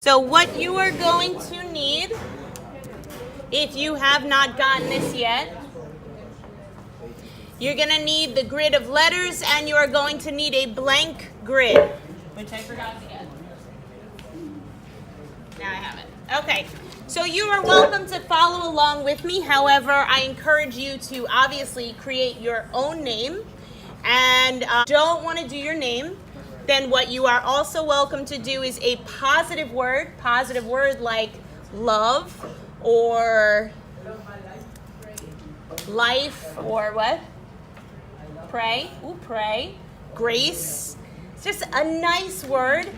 So what you are going to need, if you have not gotten this yet, you're going to need the grid of letters, and you are going to need a blank grid, which I forgot to get. Now I have it. Okay, so you are welcome to follow along with me. However, I encourage you to obviously create your own name, and don't want to do your name. Then what you are also welcome to do is a positive word like love or life or what? Pray. Ooh, pray. Grace. It's just a nice word.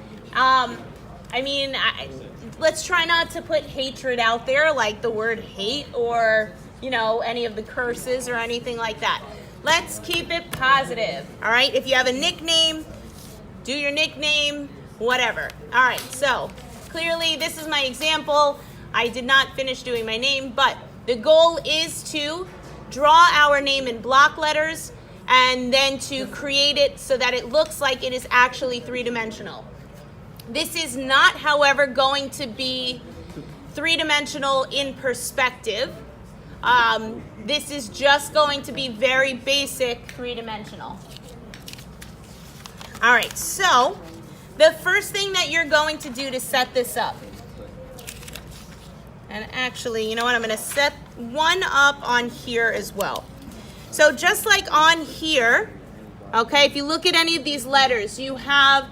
Let's try not to put hatred out there, like the word hate or, any of the curses or anything like that. Let's keep it positive. All right. If you have a nickname, do your nickname, whatever. All right, so clearly this is my example. I did not finish doing my name, but the goal is to draw our name in block letters and then to create it so that it looks like it is actually three-dimensional. This is not, however, going to be three-dimensional in perspective. This is just going to be very basic three-dimensional. All right, so the first thing that you're going to do to set this up, and actually, you know what, I'm going to set one up on here as well. So just like on here, okay, if you look at any of these letters, you have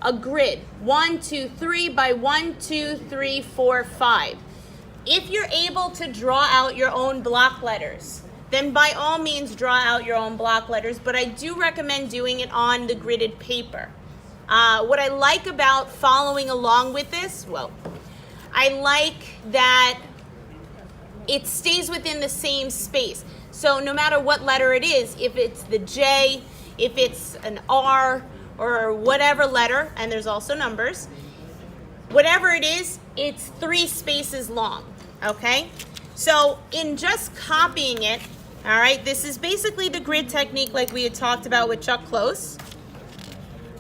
a grid, 1, 2, 3 by 1, 2, 3, 4, 5. If you're able to draw out your own block letters, then by all means draw out your own block letters, but I do recommend doing it on the gridded paper. What I like about following along with this, I like that it stays within the same space. So no matter what letter it is, if it's the J, if it's an R, or whatever letter, and there's also numbers, whatever it is, it's 3 spaces long, okay? So in just copying it, all right, this is basically the grid technique like we had talked about with Chuck Close.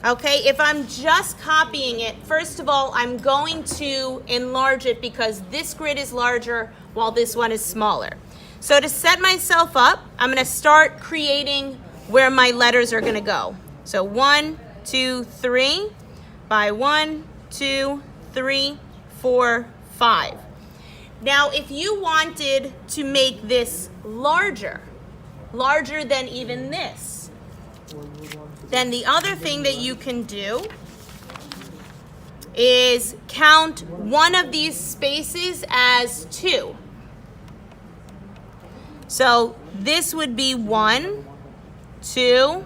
Okay, if I'm just copying it, first of all, I'm going to enlarge it because this grid is larger while this one is smaller. So to set myself up, I'm going to start creating where my letters are going to go. So 1, 2, 3 by 1, 2, 3, 4, 5. Now, if you wanted to make this larger than even this, then the other thing that you can do is count one of these spaces as 2. So this would be 1, 2,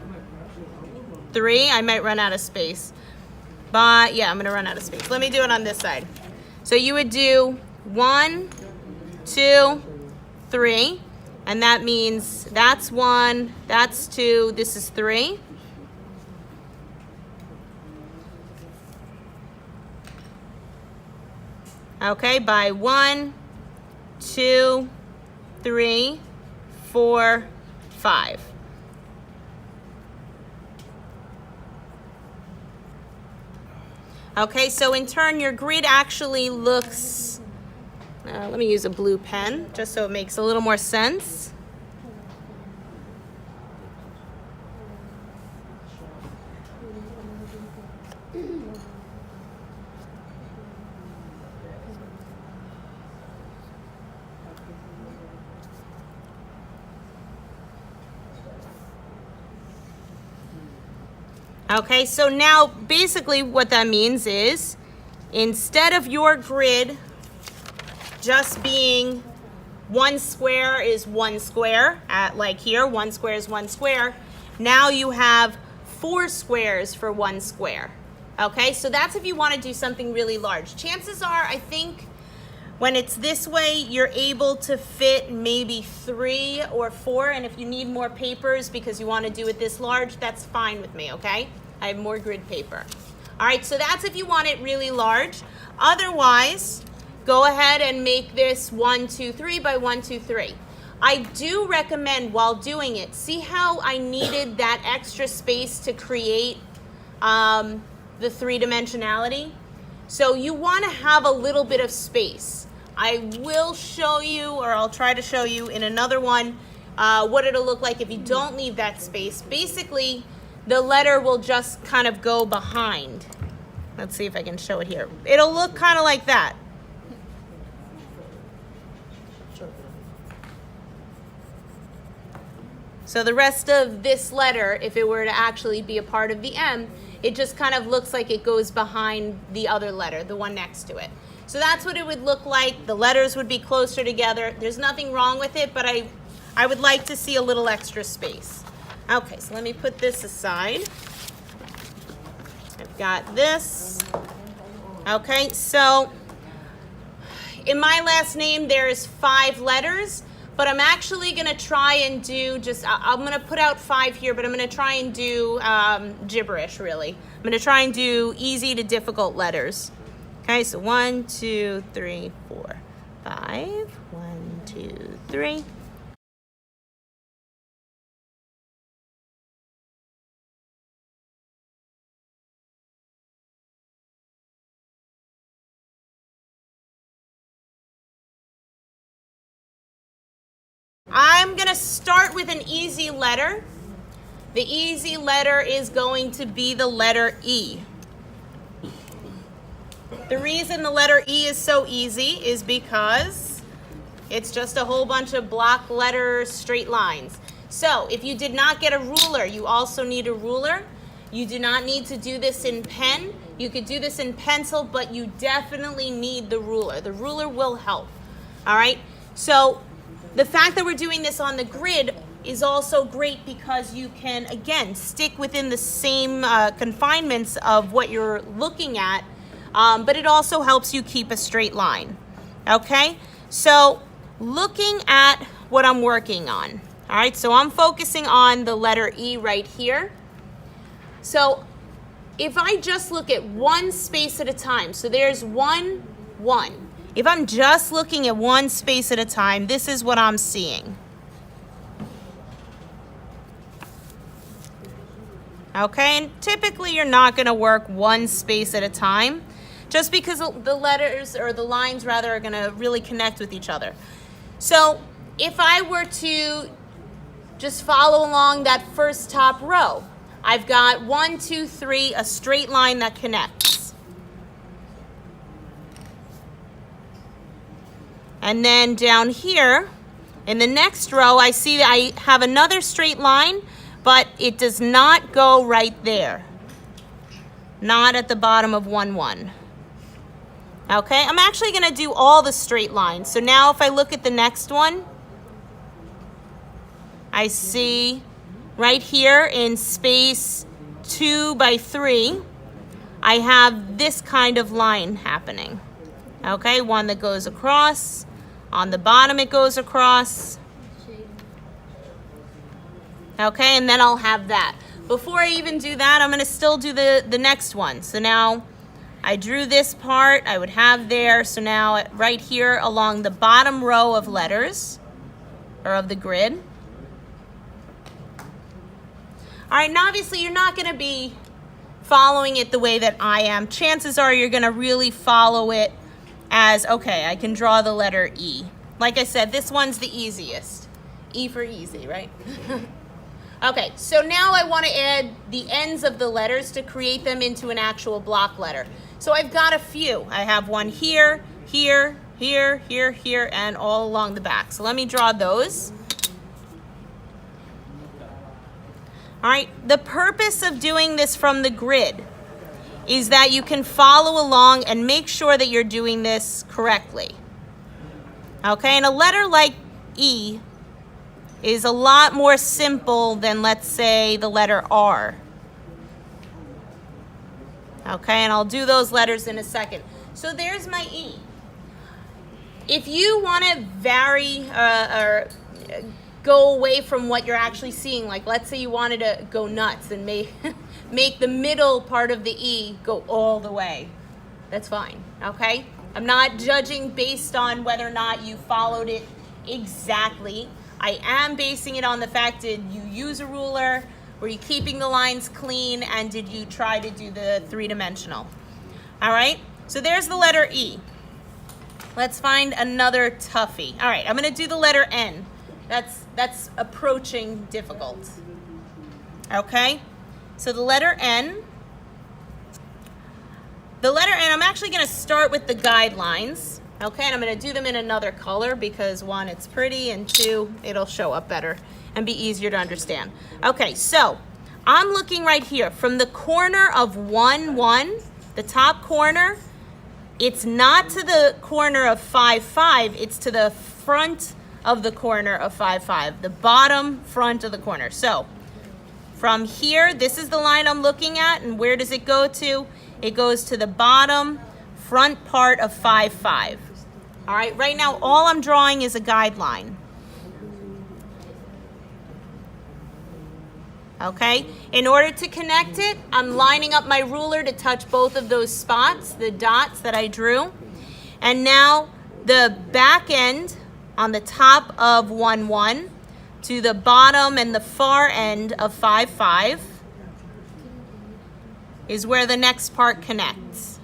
3. I might run out of space. But yeah, I'm going to run out of space. Let me do it on this side. So you would do 1, 2, 3, and that means that's 1, that's 2, this is 3. Okay, by 1, 2, 3, 4, 5. Okay, so in turn, your grid actually looks, let me use a blue pen just so it makes a little more sense. Okay, so now basically what that means is instead of your grid just being 1 square is 1 square, like here, 1 square is 1 square, now you have 4 squares for 1 square. Okay, so that's if you want to do something really large. Chances are, I think, when it's this way, you're able to fit maybe 3 or 4, and if you need more papers because you want to do it this large, that's fine with me, okay? I have more grid paper. All right, so that's if you want it really large. Otherwise, go ahead and make this 1, 2, 3 by 1, 2, 3. I do recommend while doing it, see how I needed that extra space to create the 3-dimensionality? So you want to have a little bit of space. I will show you, or I'll try to show you in another one, what it'll look like if you don't leave that space. Basically, the letter will just kind of go behind. Let's see if I can show it here. It'll look kind of like that. So the rest of this letter, if it were to actually be a part of the M, it just kind of looks like it goes behind the other letter, the one next to it. So that's what it would look like. The letters would be closer together. There's nothing wrong with it, but I would like to see a little extra space. Okay, so let me put this aside. I've got this. Okay, so in my last name, there's 5 letters. But I'm actually going to try and do I'm going to put out 5 here, but I'm going to try and do gibberish, really. I'm going to try and do easy to difficult letters. Okay, so 1, 2, 3, 4, 5. 1, 2, 3. I'm going to start with an easy letter. The easy letter is going to be the letter E. The reason the letter E is so easy is because it's just a whole bunch of block letter straight lines. So if you did not get a ruler, you also need a ruler. You do not need to do this in pen. You could do this in pencil, but you definitely need the ruler. The ruler will help. All right? So the fact that we're doing this on the grid is also great because you can, again, stick within the same confinements of what you're looking at, but it also helps you keep a straight line. Okay? So looking at what I'm working on. All right, so I'm focusing on the letter E right here. So if I just look at one space at a time, so there's 1, 1. If I'm just looking at one space at a time, this is what I'm seeing. Okay, and typically you're not going to work one space at a time, just because the letters, or the lines rather, are going to really connect with each other. So if I were to just follow along that first top row, I've got 1, 2, 3, a straight line that connects. And then down here, in the next row, I see that I have another straight line, but it does not go right there. Not at the bottom of 1, 1. Okay, I'm actually going to do all the straight lines. So now if I look at the next one, I see right here in space 2 by 3, I have this kind of line happening. Okay, one that goes across. On the bottom it goes across. Okay, and then I'll have that. Before I even do that, I'm going to still do the next one. So now I drew this part, I would have there. So now right here along the bottom row of letters, or of the grid. All right, and obviously you're not going to be following it the way that I am. Chances are you're going to really follow it as, okay, I can draw the letter E. Like I said, this one's the easiest. E for easy, right? Okay, so now I want to add the ends of the letters to create them into an actual block letter. So I've got a few. I have one here, here, here, here, here, and all along the back. So let me draw those. All right, the purpose of doing this from the grid is that you can follow along and make sure that you're doing this correctly. Okay, and a letter like E is a lot more simple than, let's say, the letter R. Okay, and I'll do those letters in a second. So there's my E. If you want to vary or go away from what you're actually seeing, like let's say you wanted to go nuts and make the middle part of the E go all the way, that's fine, okay? I'm not judging based on whether or not you followed it exactly. I am basing it on the fact, did you use a ruler? Were you keeping the lines clean? And did you try to do the three-dimensional? All right, So there's the letter E. Let's find another toughie. All right, I'm going to do the letter N. That's approaching difficult. Okay, so the letter N. The letter N, I'm actually going to start with the guidelines. Okay, and I'm going to do them in another color because one, it's pretty, and two, it'll show up better and be easier to understand. Okay, so I'm looking right here from the corner of 1, 1, the top corner. It's not to the corner of 5, 5. It's to the front of the corner of 5, 5, the bottom front of the corner. So from here, this is the line I'm looking at, and where does it go to? It goes to the bottom front part of 5, 5. All right, right now all I'm drawing is a guideline. Okay, in order to connect it, I'm lining up my ruler to touch both of those spots, the dots that I drew. And now the back end on the top of 1, 1 to the bottom and the far end of 5, 5 is where the next part connects.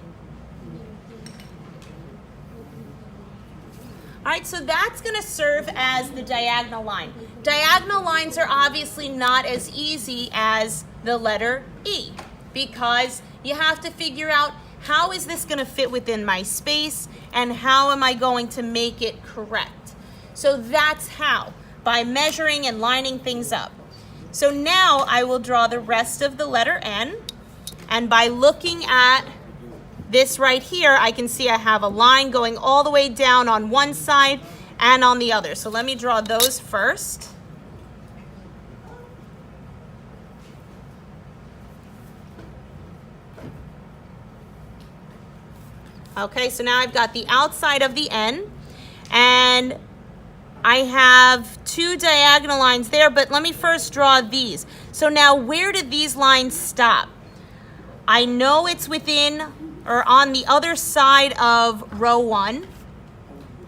All right, so that's going to serve as the diagonal line. Diagonal lines are obviously not as easy as the letter E because you have to figure out how is this going to fit within my space and how am I going to make it correct. So that's how, by measuring and lining things up. So now I will draw the rest of the letter N, and by looking at this right here, I can see I have a line going all the way down on one side and on the other. So let me draw those first. Okay, so now I've got the outside of the N, and I have two diagonal lines there, but let me first draw these. So now where did these lines stop? I know it's within or on the other side of row 1,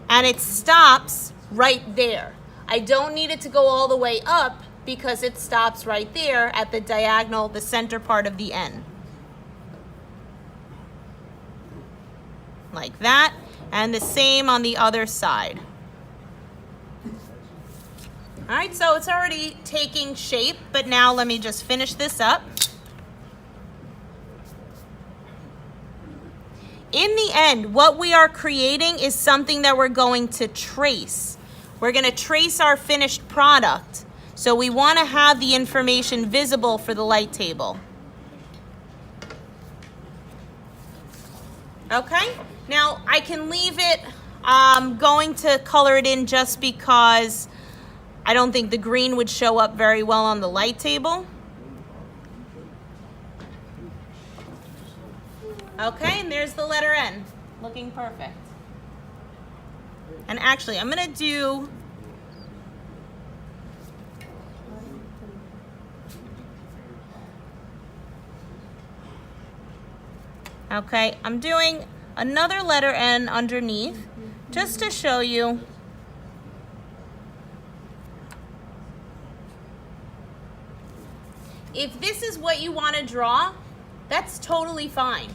and it stops right there. I don't need it to go all the way up because it stops right there at the diagonal, the center part of the N. Like that, and the same on the other side. All right, so it's already taking shape, but now let me just finish this up. In the end, what we are creating is something that we're going to trace. We're going to trace our finished product. So we want to have the information visible for the light table. Okay, now I can leave it. I'm going to color it in just because I don't think the green would show up very well on the light table. Okay, and there's the letter N, looking perfect. And actually, I'm going to do okay, I'm doing another letter N underneath just to show you. If this is what you want to draw, that's totally fine.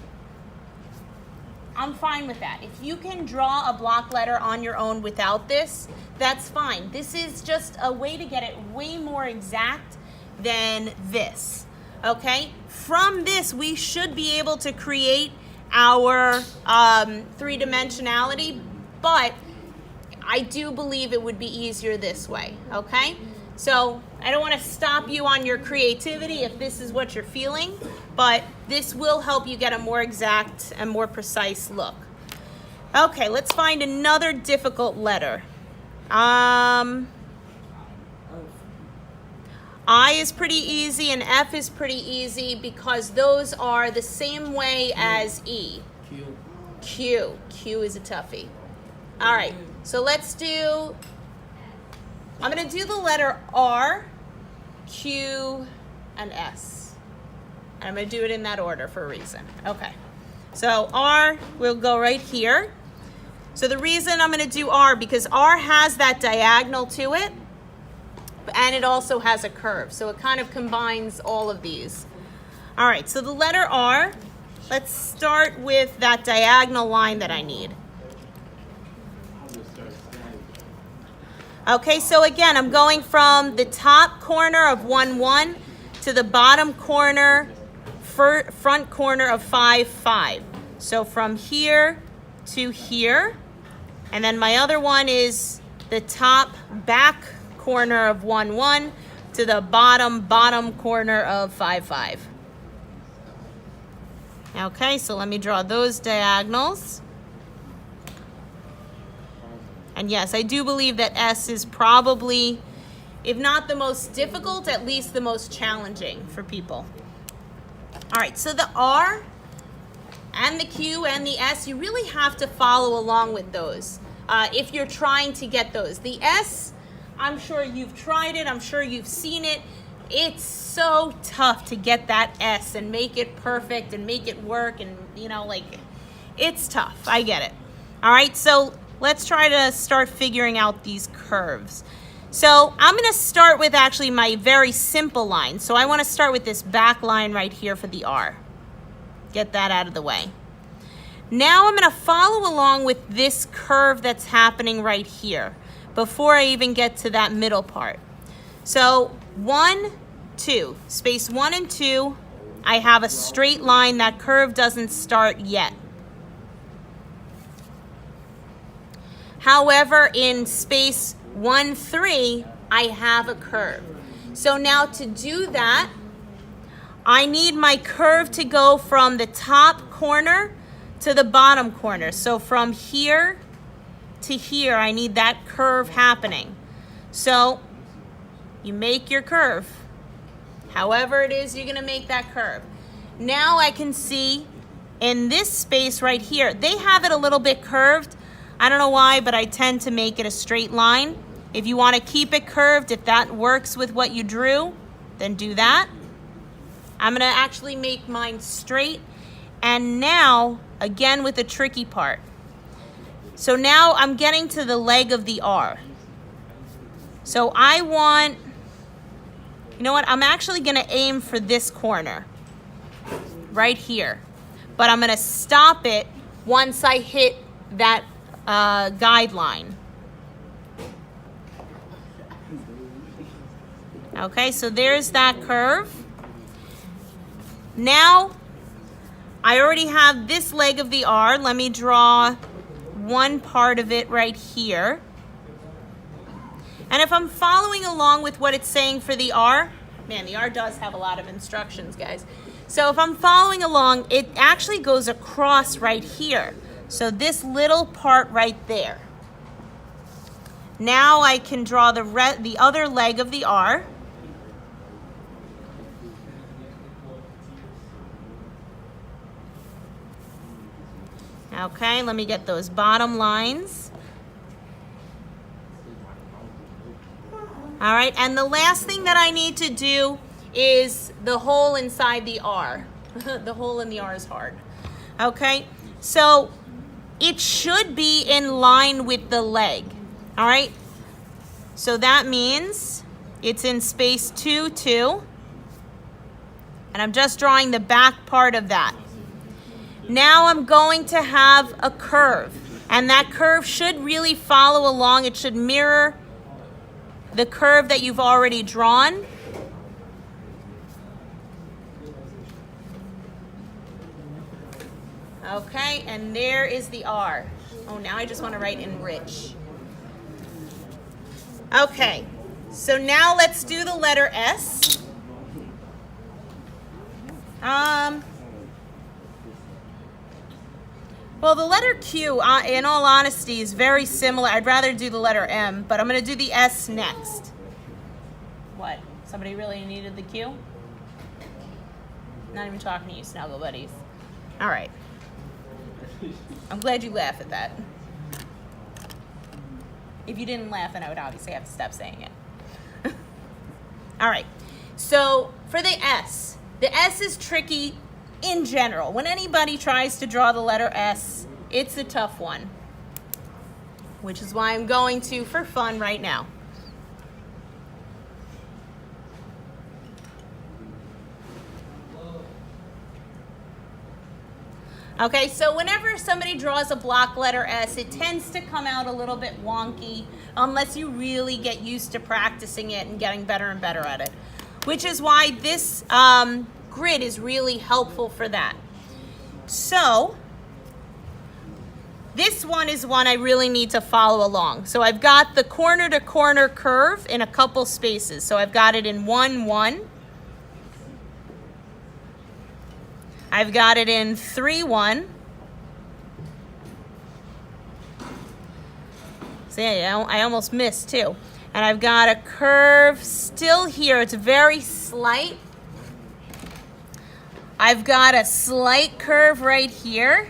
I'm fine with that. If you can draw a block letter on your own without this, that's fine. This is just a way to get it way more exact than this, okay? From this, we should be able to create our three-dimensionality, but I do believe it would be easier this way, okay? So I don't want to stop you on your creativity if this is what you're feeling, but this will help you get a more exact and more precise look. Okay, let's find another difficult letter. I is pretty easy and F is pretty easy because those are the same way as E. Q. Q is a toughie. All right, so let's do, I'm going to do the letter R, Q, and S. And I'm going to do it in that order for a reason. Okay, so R will go right here. So the reason I'm going to do R, because R has that diagonal to it, and it also has a curve. So it kind of combines all of these. All right, so the letter R, let's start with that diagonal line that I need. Okay, so again, I'm going from the top corner of 1, 1 to the bottom corner, front corner of 5, 5. So from here to here, and then my other one is the top back corner of 1, 1 to the bottom corner of 5, 5. Okay, so let me draw those diagonals. And yes, I do believe that S is probably, if not the most difficult, at least the most challenging for people. All right, so the R and the Q and the S, you really have to follow along with those if you're trying to get those. The S, I'm sure you've tried it, I'm sure you've seen it. It's so tough to get that S and make it perfect and make it work, and it's tough. I get it. All right, so let's try to start figuring out these curves. So I'm going to start with actually my very simple line. So I want to start with this back line right here for the R. Get that out of the way. Now I'm going to follow along with this curve that's happening right here before I even get to that middle part. So 1, 2, space 1 and 2, I have a straight line. That curve doesn't start yet. However, in space 1, 3, I have a curve. So now to do that, I need my curve to go from the top corner to the bottom corner. So from here to here, I need that curve happening. So you make your curve. However it is you're going to make that curve. Now I can see in this space right here, they have it a little bit curved. I don't know why, but I tend to make it a straight line. If you want to keep it curved, if that works with what you drew, then do that. I'm going to actually make mine straight. And now, again with the tricky part. So now I'm getting to the leg of the R. So I want, you know what, I'm actually going to aim for this corner right here. But I'm going to stop it once I hit that guideline. Okay, so there's that curve. Now, I already have this leg of the R. Let me draw one part of it right here. And if I'm following along with what it's saying for the R, man, the R does have a lot of instructions, guys. So if I'm following along, it actually goes across right here. So this little part right there. Now I can draw the other leg of the R. Okay, let me get those bottom lines. All right, and the last thing that I need to do is the hole inside the R. The hole in the R is hard. Okay, so it should be in line with the leg. All right, so that means it's in space 2, 2. And I'm just drawing the back part of that. Now I'm going to have a curve. And that curve should really follow along. It should mirror the curve that you've already drawn. Okay, and there is the R. Oh, now I just want to write enrich. Okay, so now let's do the letter S. Well, the letter Q, in all honesty, is very similar. I'd rather do the letter M, but I'm going to do the S next. What? Somebody really needed the Q? Not even talking to you, snuggle buddies. All right. I'm glad you laugh at that. If you didn't laugh, then I would obviously have to stop saying it. All right. So for the S is tricky in general. When anybody tries to draw the letter S, it's a tough one, which is why I'm going to for fun right now. Okay, so whenever somebody draws a block letter S, it tends to come out a little bit wonky unless you really get used to practicing it and getting better and better at it, which is why this grid is really helpful for that. So this one is one I really need to follow along. So I've got the corner to corner curve in a couple spaces. So I've got it in 1, 1. I've got it in 3, 1. See, I almost missed too. And I've got a curve still here. It's very slight. I've got a slight curve right here.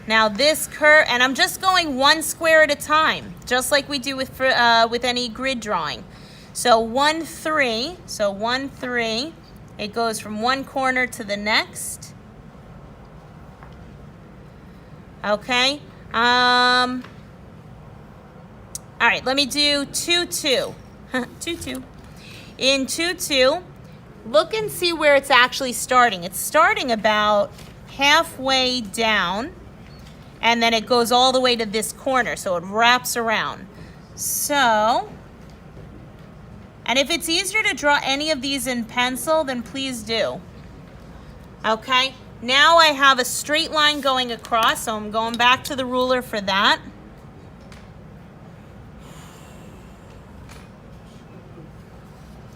Now this curve, and I'm just going one square at a time, just like we do with any grid drawing. So 1, 3. So 1, 3. It goes from one corner to the next. Okay. All right, let me do 2, 2. 2, 2. In 2, 2, look and see where it's actually starting. It's starting about halfway down, and then it goes all the way to this corner, so it wraps around. So, and if it's easier to draw any of these in pencil, then please do. Okay, now I have a straight line going across, so I'm going back to the ruler for that.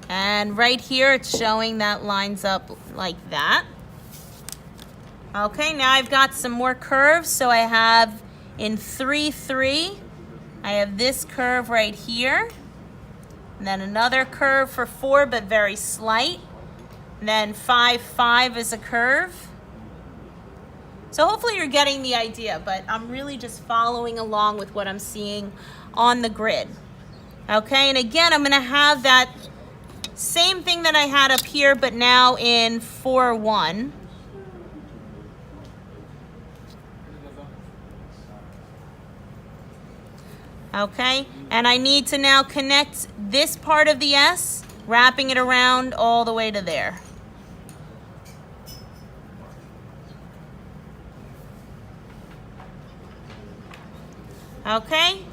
And right here, it's showing that lines up like that. Okay, now I've got some more curves. So I have in 3, 3, I have this curve right here. And then another curve for 4, but very slight. And then 5, 5 is a curve. So hopefully you're getting the idea, but I'm really just following along with what I'm seeing on the grid. Okay, and again, I'm gonna have that same thing that I had up here, but now in 4, 1. Okay, and I need to now connect this part of the S, wrapping it around all the way to there. Okay,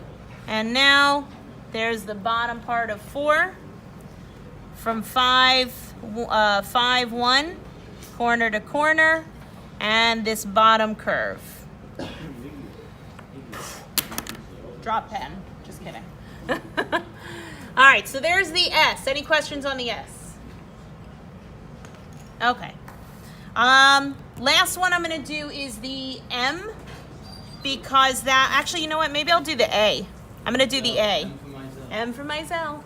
and now there's the bottom part of 4. From 5, 5, 1, corner to corner, and this bottom curve. Drop pen, just kidding. All right, so there's the S. Any questions on the S? Okay. Last one I'm gonna do is the M, because that, actually, you know what, maybe I'll do the A. I'm gonna do the A. M for myself.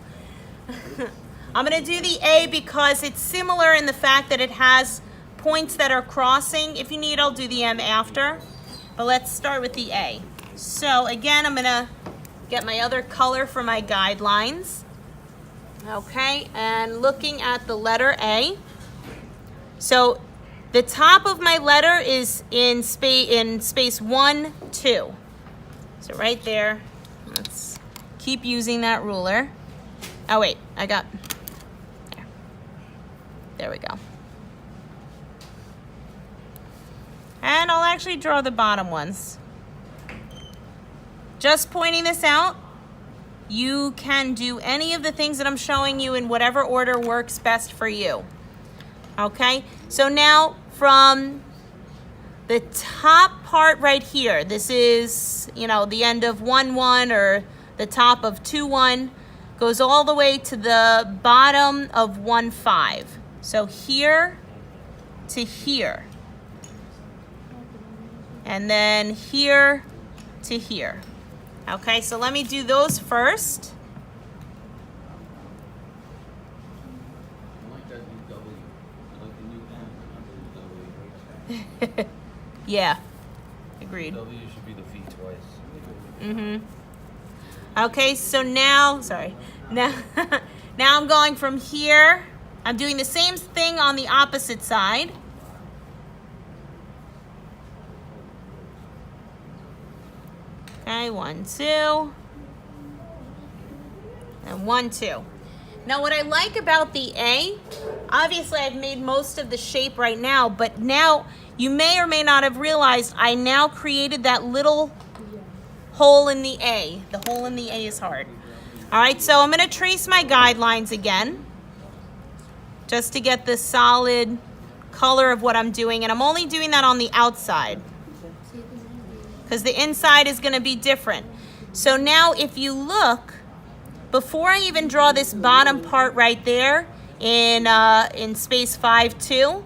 I'm gonna do the A because it's similar in the fact that it has points that are crossing. If you need, I'll do the M after, but let's start with the A. So again, I'm gonna get my other color for my guidelines. Okay, and looking at the letter A. So the top of my letter is in space 1, 2. So right there, let's keep using that ruler. Oh wait, I got, there we go. And I'll actually draw the bottom ones. Just pointing this out, you can do any of the things that I'm showing you in whatever order works best for you. Okay, so now from the top part right here, this is, you know, the end of 1, 1 or the top of 2, 1, goes all the way to the bottom of 1, 5. So here to here. And then here to here. Okay, so let me do those first. I like that new W. I like the new M. Yeah, agreed. W should be the V twice. Okay, so now, sorry, now, now I'm going from here. I'm doing the same thing on the opposite side. Okay, 1, 2, and 1, 2. Now what I like about the A, Obviously, I've made most of the shape right now, but now you may or may not have realized I now created that little hole in the A. The hole in the A is hard. All right, so I'm going to trace my guidelines again, just to get the solid color of what I'm doing, and I'm only doing that on the outside, because the inside is going to be different. So now if you look, before I even draw this bottom part right there in space 5-2,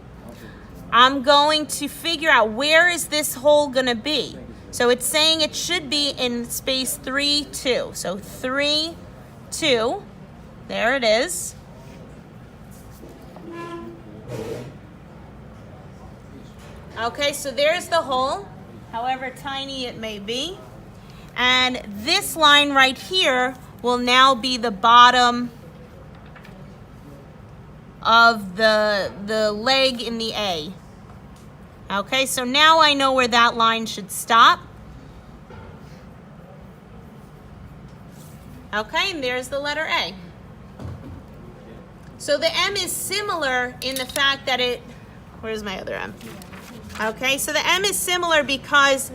I'm going to figure out where is this hole going to be. So it's saying it should be in space 3-2. So 3-2, there it is. Okay, so there's the hole, however tiny it may be. And this line right here will now be the bottom of the leg in the A. Okay, so now I know where that line should stop. Okay, and there's the letter A. So the M is similar in the fact that where's my other M? Okay, so the M is similar because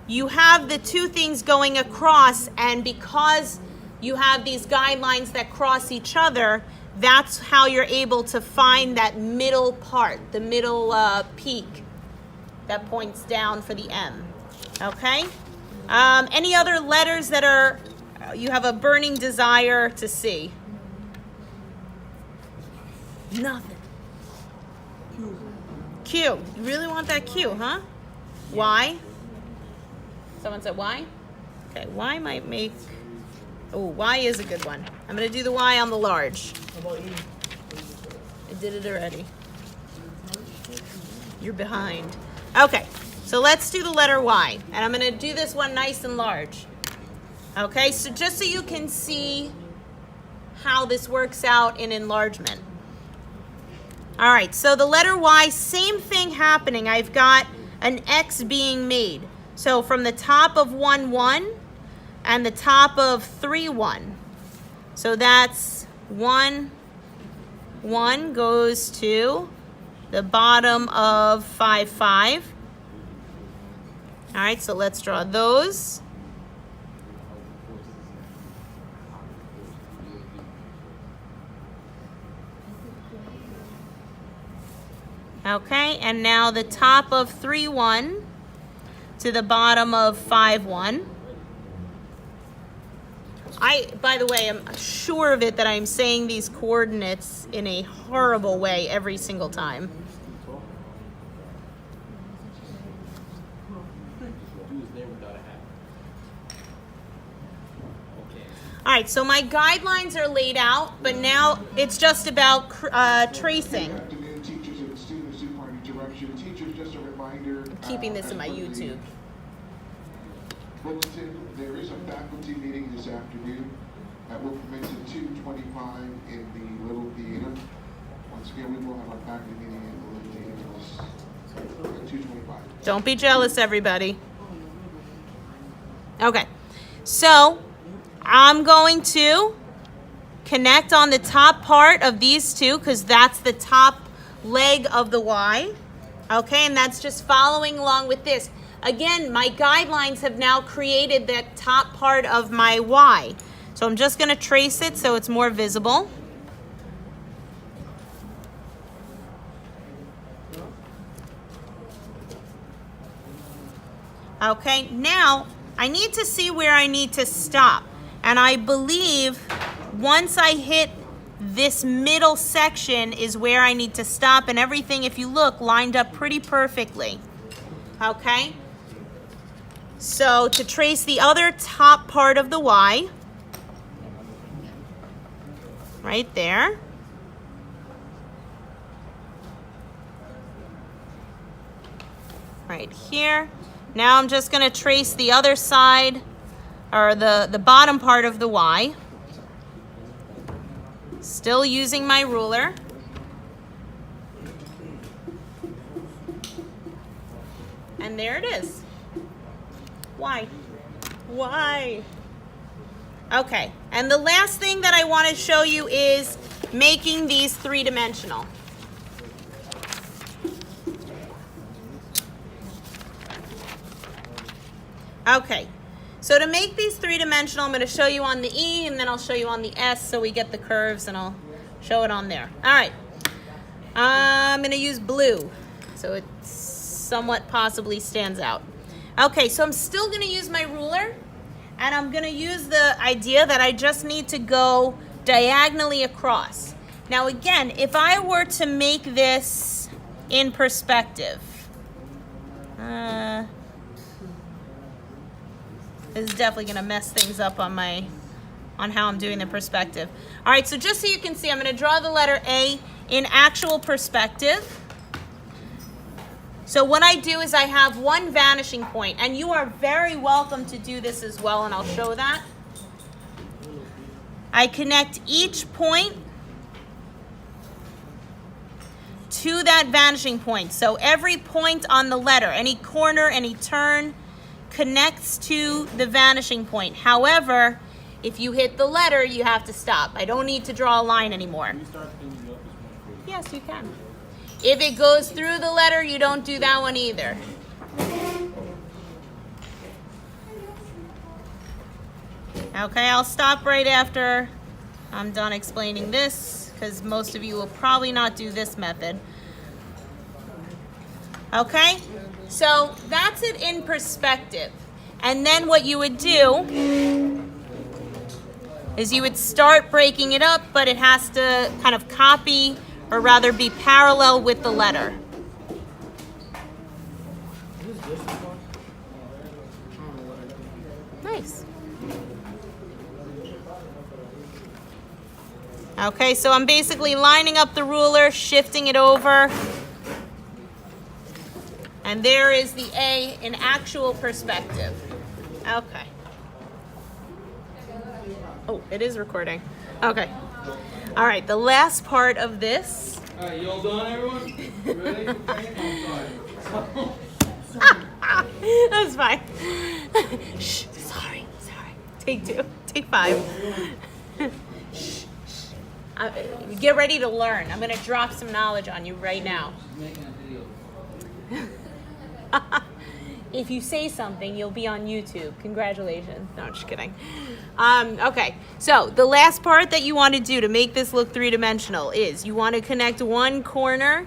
you have the two things going across, and because you have these guidelines that cross each other, that's how you're able to find that middle part, the middle peak that points down for the M. Okay? Any other letters that you have a burning desire to see? Nothing. Q. You really want that Q, huh? Y. Someone said Y? Okay, Y might make... Oh, Y is a good one. I'm going to do the Y on the large. How about E? I did it already. You're behind. Okay, so let's do the letter Y. And I'm going to do this one nice and large. Okay, so just so you can see how this works out in enlargement. All right, so the letter Y, same thing happening. I've got an X being made. So from the top of 1-1 and the top of 3-1. So that's 1-1 goes to the bottom of 5-5. All right, so let's draw those. Okay, and now the top of 3-1 to the bottom of 5-1. By the way, I'm sure of it that I'm saying these coordinates in a horrible way every single time. All right, so my guidelines are laid out, but now it's just about tracing. I'm keeping this in my YouTube. Bulletin, there is a faculty meeting this afternoon that will commence at 2:25 in the Little Theater. Once again, we will have our faculty meeting in the Little Theater at 2:25. Don't be jealous, everybody. Okay, so I'm going to connect on the top part of these two because that's the top leg of the Y. Okay, and that's just following along with this. Again, my guidelines have now created that top part of my Y. So I'm just going to trace it so it's more visible. Okay, now I need to see where I need to stop. And I believe once I hit this middle section is where I need to stop, and everything, if you look, lined up pretty perfectly. Okay? So to trace the other top part of the Y, right there. Right here. Now I'm just going to trace the other side, or the bottom part of the Y. Still using my ruler. And there it is. Why? Why? Okay, and the last thing that I want to show you is making these three-dimensional. Okay, so to make these three-dimensional, I'm going to show you on the E, and then I'll show you on the S so we get the curves, and I'll show it on there. All right, I'm going to use blue so it somewhat possibly stands out. Okay, so I'm still going to use my ruler, and I'm going to use the idea that I just need to go diagonally across. Now again, if I were to make this in perspective, this is definitely going to mess things up on how I'm doing the perspective. All right, so just so you can see, I'm going to draw the letter A in actual perspective. So what I do is I have one vanishing point, and you are very welcome to do this as well, and I'll show that. I connect each point to that vanishing point. So every point on the letter, any corner, any turn, connects to the vanishing point. However, if you hit the letter, you have to stop. I don't need to draw a line anymore. Yes, you can. If it goes through the letter, you don't do that one either. Okay, I'll stop right after I'm done explaining this, because most of you will probably not do this method. Okay, so that's it in perspective. And then what you would do is you would start breaking it up, but it has to kind of copy, or rather be parallel with the letter. Nice. Okay, so I'm basically lining up the ruler, shifting it over. And there is the A in actual perspective. Okay. Oh, it is recording. Okay. All right, the last part of this. All right, you all done, everyone? Ready? That's fine. Shh, sorry. Take 2, take 5. Shh. Get ready to learn. I'm gonna drop some knowledge on you right now. If you say something, you'll be on YouTube. Congratulations. No, I'm just kidding. Okay, so the last part that you want to do to make this look three-dimensional is you want to connect one corner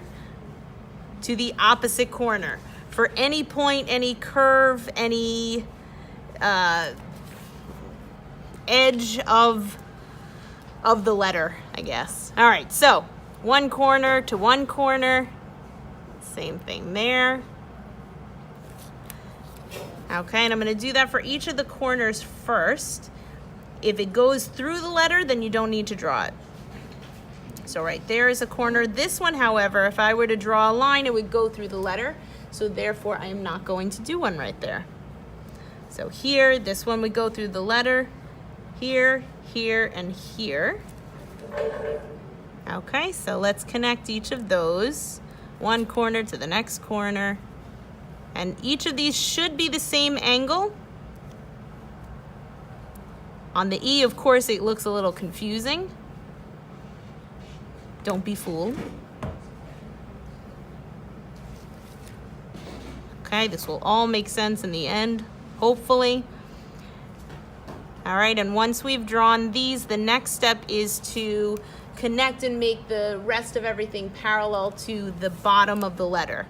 to the opposite corner for any point, any curve, any edge of the letter, I guess. All right, so one corner to one corner. Same thing there. Okay, and I'm going to do that for each of the corners first. If it goes through the letter, then you don't need to draw it. So right there is a corner. This one, however, if I were to draw a line, it would go through the letter. So therefore, I am not going to do one right there. So here, this one would go through the letter. Here, here, and here. Okay, so let's connect each of those. One corner to the next corner. And each of these should be the same angle. On the E, of course, it looks a little confusing. Don't be fooled. Okay, this will all make sense in the end, hopefully. All right, and once we've drawn these, the next step is to connect and make the rest of everything parallel to the bottom of the letter.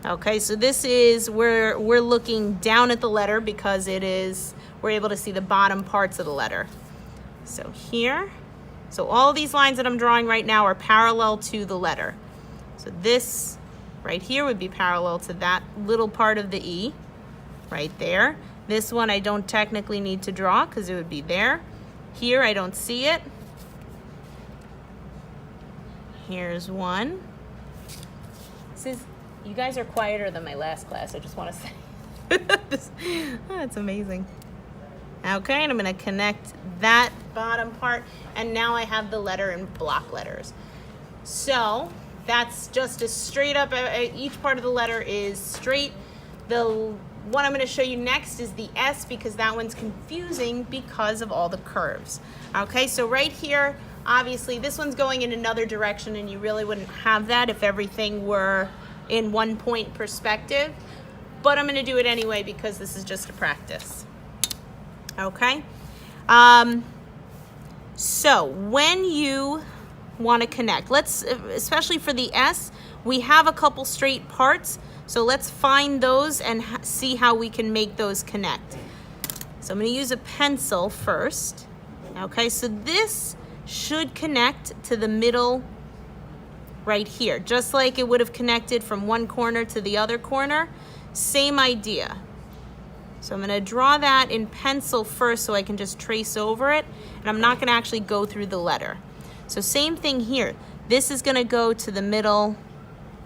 Okay, so this is where we're looking down at the letter because we're able to see the bottom parts of the letter. So here, so all these lines that I'm drawing right now are parallel to the letter. So this right here would be parallel to that little part of the E right there. This one I don't technically need to draw because it would be there. Here I don't see it. Here's one. You guys are quieter than my last class, I just want to say. That's amazing. Okay, and I'm going to connect that bottom part, and now I have the letter in block letters. So that's just a straight up, each part of the letter is straight. The one I'm going to show you next is the S because that one's confusing because of all the curves. Okay, so right here, obviously this one's going in another direction, and you really wouldn't have that if everything were in one point perspective. but I'm gonna do it anyway because this is just a practice. Okay? So when you wanna connect, especially for the S, we have a couple straight parts, so let's find those and see how we can make those connect. So I'm gonna use a pencil first. Okay, so this should connect to the middle right here, just like it would have connected from one corner to the other corner. Same idea. So I'm gonna draw that in pencil first so I can just trace over it, and I'm not gonna actually go through the letter. So same thing here. This is gonna go to the middle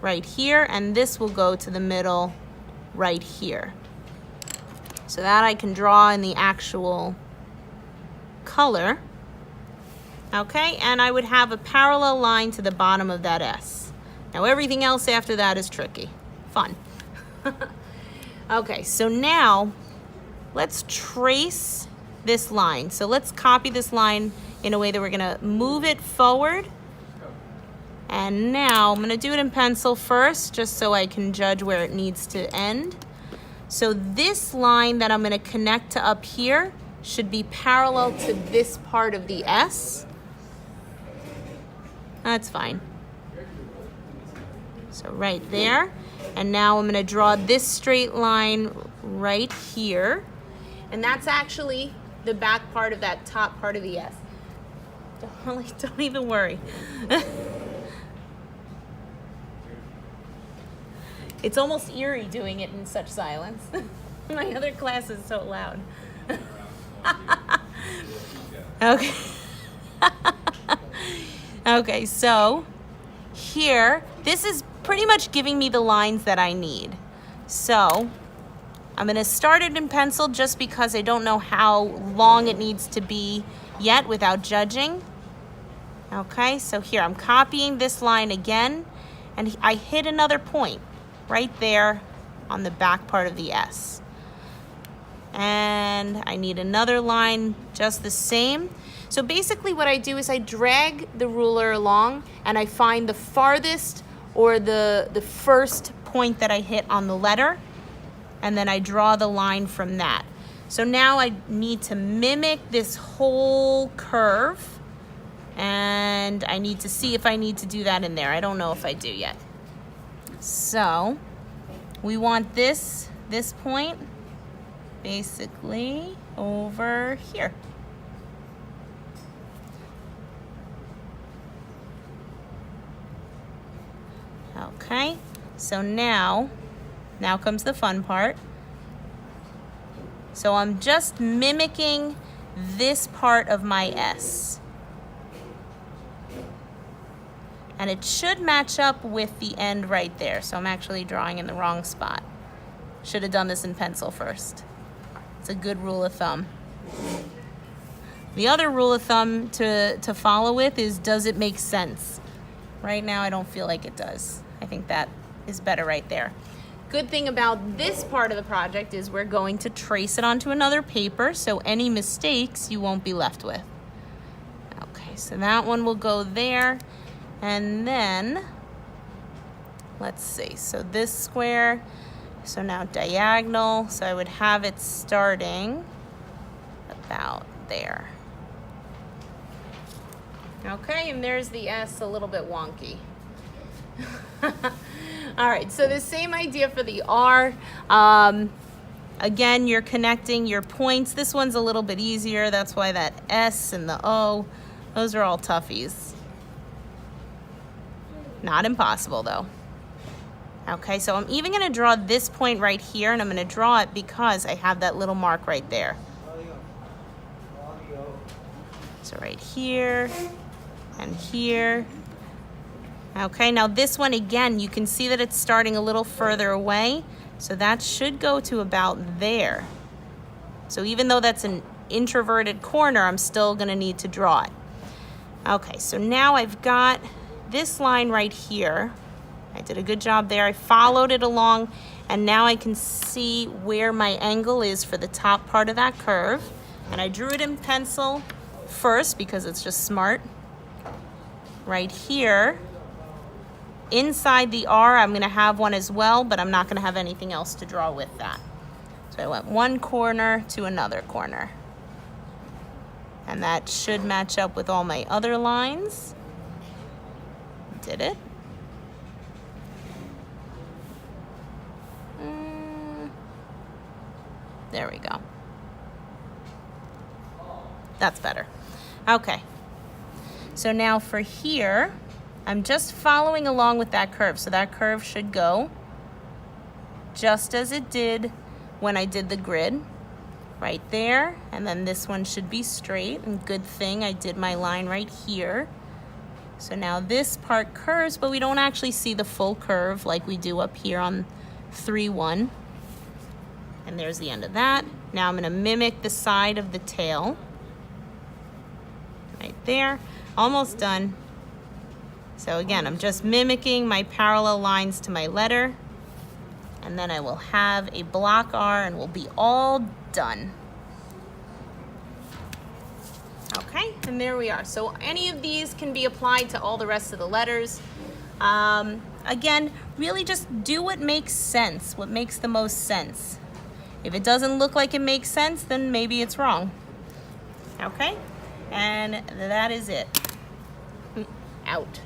right here, and this will go to the middle right here. So that I can draw in the actual color. Okay, and I would have a parallel line to the bottom of that S. Now everything else after that is tricky. Fun. Okay, so now let's trace this line. So let's copy this line in a way that we're gonna move it forward. And now I'm gonna do it in pencil first, just so I can judge where it needs to end. So this line that I'm gonna connect to up here should be parallel to this part of the S. That's fine. So right there. And now I'm gonna draw this straight line right here. And that's actually the back part of that top part of the S. Don't even worry. It's almost eerie doing it in such silence. My other class is so loud. Okay. Okay, so here, this is pretty much giving me the lines that I need. So I'm gonna start it in pencil just because I don't know how long it needs to be yet without judging. Okay, so here I'm copying this line again, and I hit another point right there on the back part of the S. And I need another line just the same. So basically what I do is I drag the ruler along and I find the farthest or the first point that I hit on the letter, and then I draw the line from that. So now I need to mimic this whole curve, and I need to see if I need to do that in there. I don't know if I do yet. So we want this point basically over here. Okay, so now comes the fun part. So I'm just mimicking this part of my S. And it should match up with the end right there. So I'm actually drawing in the wrong spot. Should have done this in pencil first. It's a good rule of thumb. The other rule of thumb to follow with is, does it make sense? Right now, I don't feel like it does. I think that is better right there. Good thing about this part of the project is we're going to trace it onto another paper, so any mistakes you won't be left with. Okay, so that one will go there. And then, let's see, so this square, so now diagonal, so I would have it starting about there. Okay, and there's the S, a little bit wonky. All right, so the same idea for the R. Again, you're connecting your points. This one's a little bit easier. That's why that S and the O, those are all toughies. Not impossible though. Okay, so I'm even gonna draw this point right here, and I'm gonna draw it because I have that little mark right there. So right here and here. Okay, now this one again, you can see that it's starting a little further away, so that should go to about there. So even though that's an introverted corner, I'm still gonna need to draw it. Okay, so now I've got this line right here. I did a good job there. I followed it along, and now I can see where my angle is for the top part of that curve. And I drew it in pencil first because it's just smart. Right here. Inside the R, I'm going to have one as well, but I'm not going to have anything else to draw with that. So I went one corner to another corner. And that should match up with all my other lines. Did it? There we go. That's better. Okay. So now for here, I'm just following along with that curve. So that curve should go just as it did when I did the grid. Right there. And then this one should be straight. And good thing I did my line right here. So now this part curves, but we don't actually see the full curve like we do up here on 3-1. And there's the end of that. Now I'm going to mimic the side of the tail. Right there. Almost done. So again, I'm just mimicking my parallel lines to my letter. And then I will have a block R and we'll be all done. Okay, and there we are. So any of these can be applied to all the rest of the letters. Again, really just do what makes sense, what makes the most sense. If it doesn't look like it makes sense, then maybe it's wrong. Okay, and that is it. Out.